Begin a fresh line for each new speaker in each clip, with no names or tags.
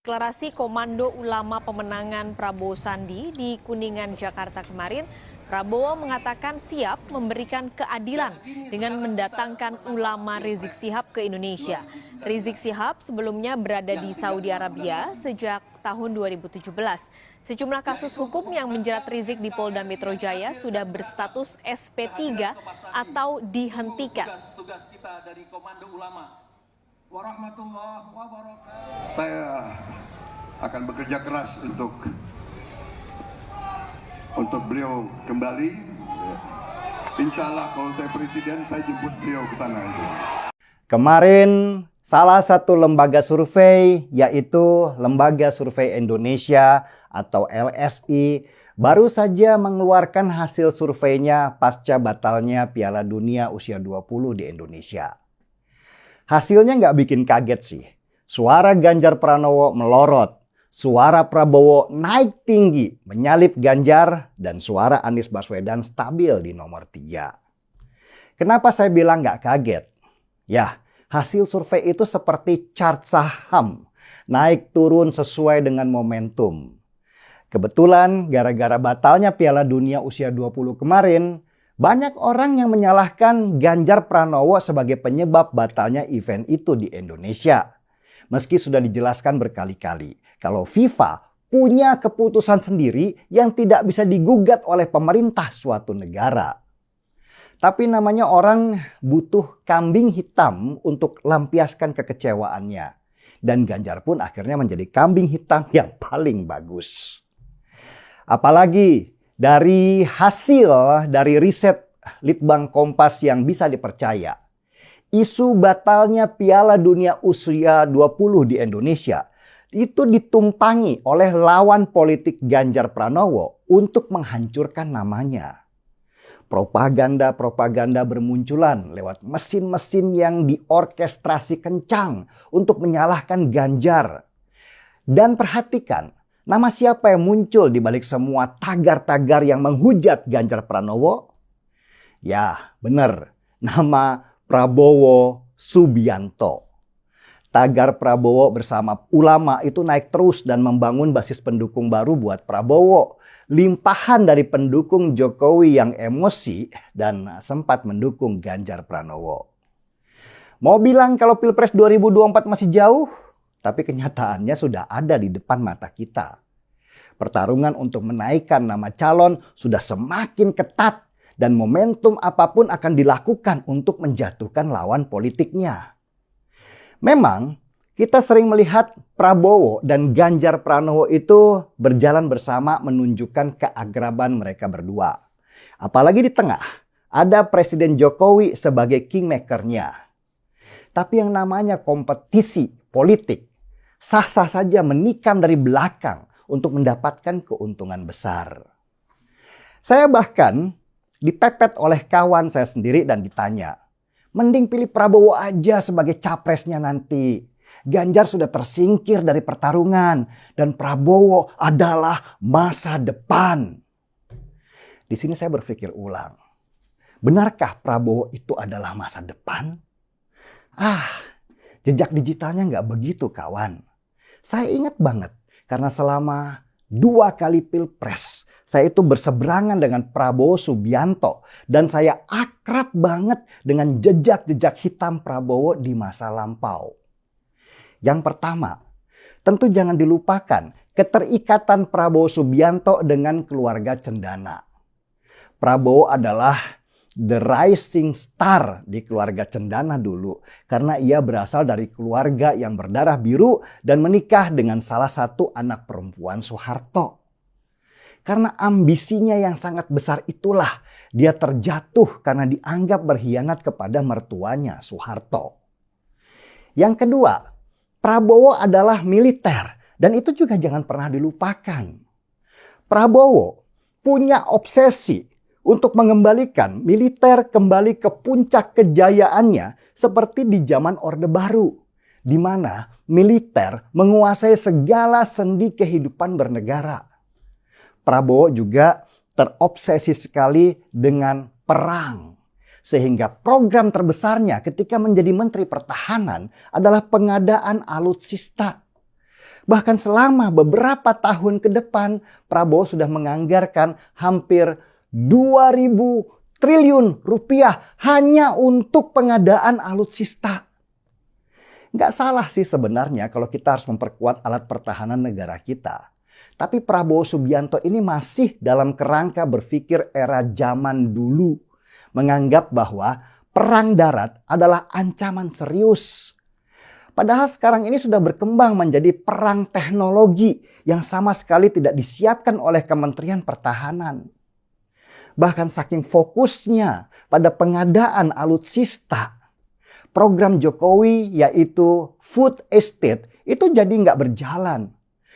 Deklarasi Komando Ulama Pemenangan Prabowo Sandi di Kuningan, Jakarta kemarin, Prabowo mengatakan siap memberikan keadilan dengan mendatangkan ulama Rizik Syihab ke Indonesia. Rizik Syihab sebelumnya berada di Saudi Arabia sejak tahun 2017. Sejumlah kasus hukum yang menjerat Rizik di Polda Metro Jaya sudah berstatus SP3 atau dihentikan.
Saya akan bekerja keras untuk beliau kembali. Insya Allah kalau saya presiden, saya jemput beliau ke sana.
Kemarin salah satu lembaga survei, yaitu Lembaga Survei Indonesia atau LSI, baru saja mengeluarkan hasil surveinya pasca batalnya Piala Dunia Usia 20 di Indonesia. Hasilnya nggak bikin kaget sih. Suara Ganjar Pranowo melorot, suara Prabowo naik tinggi menyalip Ganjar, dan suara Anies Baswedan stabil di nomor 3. Kenapa saya bilang nggak kaget? Ya, hasil survei itu seperti chart saham, naik turun sesuai dengan momentum. Kebetulan gara-gara batalnya Piala Dunia Usia 20 kemarin, banyak orang yang menyalahkan Ganjar Pranowo sebagai penyebab batalnya event itu di Indonesia. Meski sudah dijelaskan berkali-kali kalau FIFA punya keputusan sendiri yang tidak bisa digugat oleh pemerintah suatu negara. Tapi namanya orang butuh kambing hitam untuk lampiaskan kekecewaannya. Dan Ganjar pun akhirnya menjadi kambing hitam yang paling bagus. Apalagi dari hasil dari riset Litbang Kompas yang bisa dipercaya, isu batalnya Piala Dunia Usia 20 di Indonesia itu ditumpangi oleh lawan politik Ganjar Pranowo untuk menghancurkan namanya. Propaganda-propaganda bermunculan lewat mesin-mesin yang diorkestrasi kencang untuk menyalahkan Ganjar. Dan perhatikan, nama siapa yang muncul di balik semua tagar-tagar yang menghujat Ganjar Pranowo? Ya, benar. Nama Prabowo Subianto. Tagar Prabowo bersama ulama itu naik terus dan membangun basis pendukung baru buat Prabowo. Limpahan dari pendukung Jokowi yang emosi dan sempat mendukung Ganjar Pranowo. Mau bilang kalau Pilpres 2024 masih jauh? Tapi kenyataannya sudah ada di depan mata kita. Pertarungan untuk menaikkan nama calon sudah semakin ketat dan momentum apapun akan dilakukan untuk menjatuhkan lawan politiknya. Memang kita sering melihat Prabowo dan Ganjar Pranowo itu berjalan bersama menunjukkan keagraban mereka berdua. Apalagi di tengah ada Presiden Jokowi sebagai kingmaker-nya. Tapi yang namanya kompetisi politik sah-sah saja menikam dari belakang untuk mendapatkan keuntungan besar. Saya bahkan dipepet oleh kawan saya sendiri dan ditanya, mending pilih Prabowo aja sebagai capresnya nanti. Ganjar sudah tersingkir dari pertarungan dan Prabowo adalah masa depan. Di sini saya berpikir ulang. Benarkah Prabowo itu adalah masa depan? Jejak digitalnya nggak begitu, kawan. Saya ingat banget karena selama 2 kali Pilpres saya itu berseberangan dengan Prabowo Subianto dan saya akrab banget dengan jejak-jejak hitam Prabowo di masa lampau. Yang pertama, tentu jangan dilupakan keterikatan Prabowo Subianto dengan keluarga Cendana. Prabowo adalah the rising star di keluarga Cendana dulu karena ia berasal dari keluarga yang berdarah biru dan menikah dengan salah satu anak perempuan Soeharto. Karena ambisinya yang sangat besar itulah dia terjatuh karena dianggap berkhianat kepada mertuanya Soeharto. Yang kedua, Prabowo adalah militer dan itu juga jangan pernah dilupakan. Prabowo punya obsesi untuk mengembalikan militer kembali ke puncak kejayaannya seperti di zaman Orde Baru, di mana militer menguasai segala sendi kehidupan bernegara. Prabowo juga terobsesi sekali dengan perang, sehingga program terbesarnya ketika menjadi Menteri Pertahanan adalah pengadaan alutsista. Bahkan selama beberapa tahun ke depan, Prabowo sudah menganggarkan hampir 2.000 triliun rupiah hanya untuk pengadaan alutsista. Nggak salah sih sebenarnya kalau kita harus memperkuat alat pertahanan negara kita. Tapi Prabowo Subianto ini masih dalam kerangka berpikir era zaman dulu. Menganggap bahwa perang darat adalah ancaman serius. Padahal sekarang ini sudah berkembang menjadi perang teknologi yang sama sekali tidak disiapkan oleh Kementerian Pertahanan. Bahkan saking fokusnya pada pengadaan alutsista, program Jokowi yaitu food estate itu jadi nggak berjalan.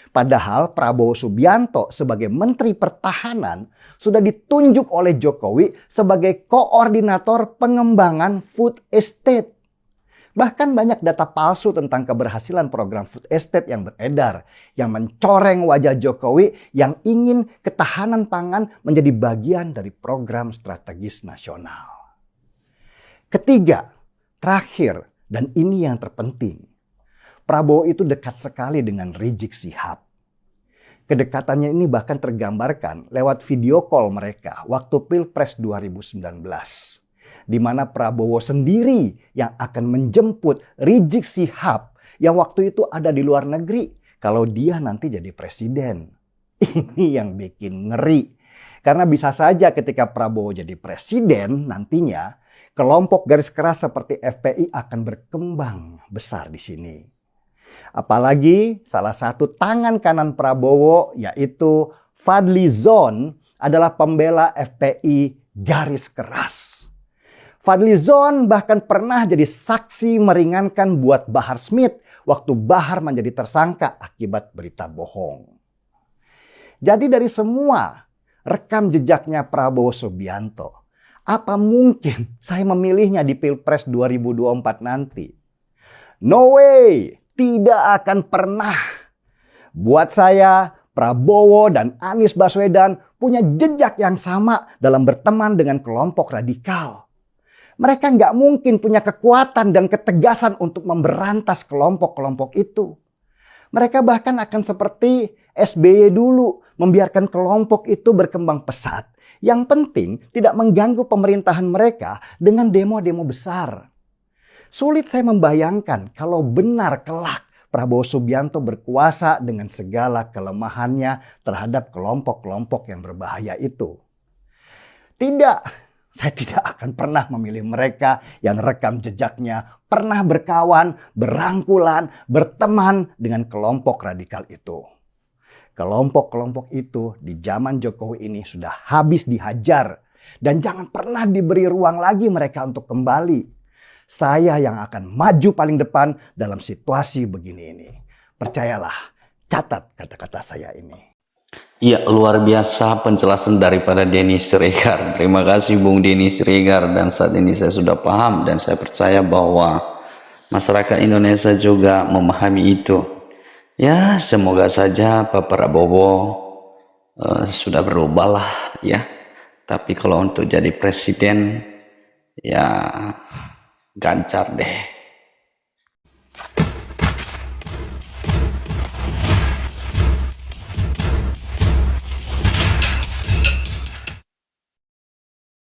Padahal Prabowo Subianto sebagai Menteri Pertahanan sudah ditunjuk oleh Jokowi sebagai koordinator pengembangan food estate. Bahkan banyak data palsu tentang keberhasilan program food estate yang beredar, yang mencoreng wajah Jokowi yang ingin ketahanan pangan menjadi bagian dari program strategis nasional. Ketiga, terakhir, dan ini yang terpenting, Prabowo itu dekat sekali dengan Rizik Syihab. Kedekatannya ini bahkan tergambarkan lewat video call mereka waktu Pilpres 2019. Di mana Prabowo sendiri yang akan menjemput Rizik Syihab yang waktu itu ada di luar negeri kalau dia nanti jadi presiden. Ini yang bikin ngeri. Karena bisa saja ketika Prabowo jadi presiden nantinya, kelompok garis keras seperti FPI akan berkembang besar di sini. Apalagi salah satu tangan kanan Prabowo yaitu Fadly Zon adalah pembela FPI garis keras. Fadly Zon bahkan pernah jadi saksi meringankan buat Bahar Smith waktu Bahar menjadi tersangka akibat berita bohong. Jadi dari semua rekam jejaknya Prabowo Subianto, apa mungkin saya memilihnya di Pilpres 2024 nanti? No way, tidak akan pernah. Buat saya, Prabowo dan Anies Baswedan punya jejak yang sama dalam berteman dengan kelompok radikal. Mereka nggak mungkin punya kekuatan dan ketegasan untuk memberantas kelompok-kelompok itu. Mereka bahkan akan seperti SBY dulu, membiarkan kelompok itu berkembang pesat. Yang penting tidak mengganggu pemerintahan mereka dengan demo-demo besar. Sulit saya membayangkan kalau benar kelak Prabowo Subianto berkuasa dengan segala kelemahannya terhadap kelompok-kelompok yang berbahaya itu. Tidak, saya tidak akan pernah memilih mereka yang rekam jejaknya pernah berkawan, berangkulan, berteman dengan kelompok radikal itu. Kelompok-kelompok itu di zaman Jokowi ini sudah habis dihajar dan jangan pernah diberi ruang lagi mereka untuk kembali. Saya yang akan maju paling depan dalam situasi begini ini. Percayalah, catat kata-kata saya ini.
Ya, luar biasa penjelasan daripada Denny Siregar. Terima kasih Bung Denny Siregar, dan saat ini saya sudah paham dan saya percaya bahwa masyarakat Indonesia juga memahami itu. Ya, semoga saja Pak Prabowo sudah berubah lah ya. Tapi kalau untuk jadi presiden, ya Ganjar deh.